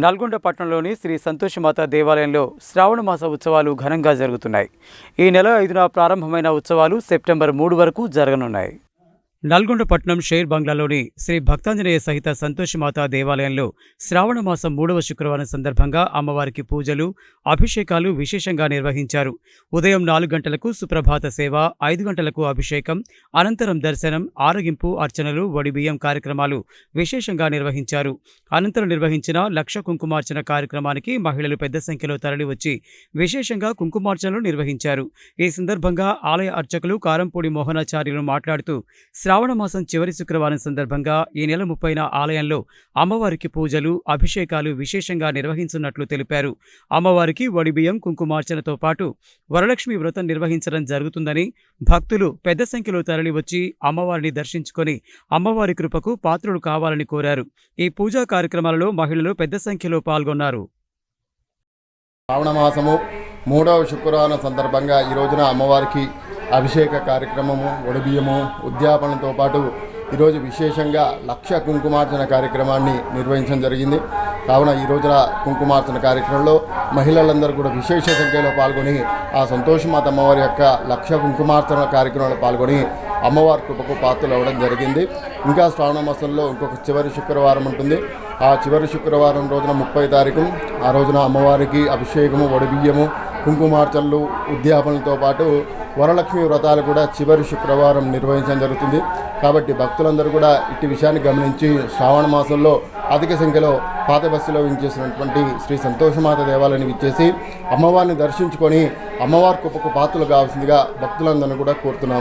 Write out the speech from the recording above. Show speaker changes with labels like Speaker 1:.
Speaker 1: నల్గొండ పట్టణంలోని శ్రీ సంతోషమాత దేవాలయంలో శ్రావణ మాస ఉత్సవాలు ఘనంగా జరుగుతున్నాయి. ఈ నెల 5న ప్రారంభమైన ఉత్సవాలు సెప్టెంబర్ 3 వరకు జరగనున్నాయి. నల్గొండ పట్టణం షేర్ బంగ్లాలోని శ్రీ భక్తాంజనేయ సహిత సంతోషమాత దేవాలయంలో శ్రావణ మాసం 3వ శుక్రవారం సందర్భంగా అమ్మవారికి పూజలు, అభిషేకాలు విశేషంగా నిర్వహించారు. ఉదయం 4 గంటలకు సుప్రభాత సేవ, 5 గంటలకు అభిషేకం, అనంతరం దర్శనం, ఆరగింపు, అర్చనలు, వడిబియ్యం కార్యక్రమాలు విశేషంగా నిర్వహించారు. అనంతరం నిర్వహించిన లక్ష కుంకుమార్చన కార్యక్రమానికి మహిళలు పెద్ద సంఖ్యలో తరలివచ్చి విశేషంగా కుంకుమార్చనలు నిర్వహించారు. ఈ సందర్భంగా ఆలయ అర్చకులు కారంపూడి మోహనాచార్యులు మాట్లాడుతూ శ్రావణ మాసం చివరి శుక్రవారం సందర్భంగా ఈ నెల 30న ఆలయంలో అమ్మవారికి పూజలు, అభిషేకాలు విశేషంగా నిర్వహించున్నట్లు తెలిపారు. అమ్మవారికి వడిబియ్యం, కుంకుమార్చనతో పాటు వరలక్ష్మి వ్రతం నిర్వహించడం జరుగుతుందని, భక్తులు పెద్ద సంఖ్యలో తరలివచ్చి అమ్మవారిని దర్శించుకొని అమ్మవారి కృపకు పాత్రులు కావాలని కోరారు. ఈ పూజా కార్యక్రమాలలో మహిళలు పెద్ద సంఖ్యలో పాల్గొన్నారు.
Speaker 2: శ్రావణ మాసము 3వ శుక్రవారం సందర్భంగా ఈ రోజున అమ్మవారికి అభిషేక కార్యక్రమము, ఒడిబియ్యము, ఉద్యాపనతో పాటు ఈరోజు విశేషంగా లక్ష కుంకుమార్చన కార్యక్రమాన్ని నిర్వహించడం జరిగింది. కావున ఈ రోజున కుంకుమార్చన కార్యక్రమంలో మహిళలందరూ కూడా విశేష సంఖ్యలో పాల్గొని ఆ సంతోషమాత అమ్మవారి యొక్క లక్ష కుంకుమార్చన కార్యక్రమంలో పాల్గొని అమ్మవారి కృపకు పాత్రలు అవ్వడం జరిగింది. ఇంకా శ్రావణ మాసంలో ఇంకొక చివరి శుక్రవారం ఉంటుంది. ఆ చివరి శుక్రవారం రోజున 30వ తారీఖు ఆ రోజున అమ్మవారికి అభిషేకము, వడిబియ్యము, కుంకుమార్చనలు, ఉద్యాపనలతో పాటు వరలక్ష్మి వ్రతాలు కూడా చివరి శుక్రవారం నిర్వహించడం జరుగుతుంది. కాబట్టి భక్తులందరూ కూడా ఇట్టి విషయాన్ని గమనించి శ్రావణ మాసంలో అధిక సంఖ్యలో పాత బస్సులో వించేసినటువంటి శ్రీ సంతోషమాత దేవాలయాన్ని విచ్చేసి అమ్మవారిని దర్శించుకొని అమ్మవారి కృపకు పాత్రలు కావాల్సిందిగా భక్తులందరినీ కూడా కోరుతున్నాం.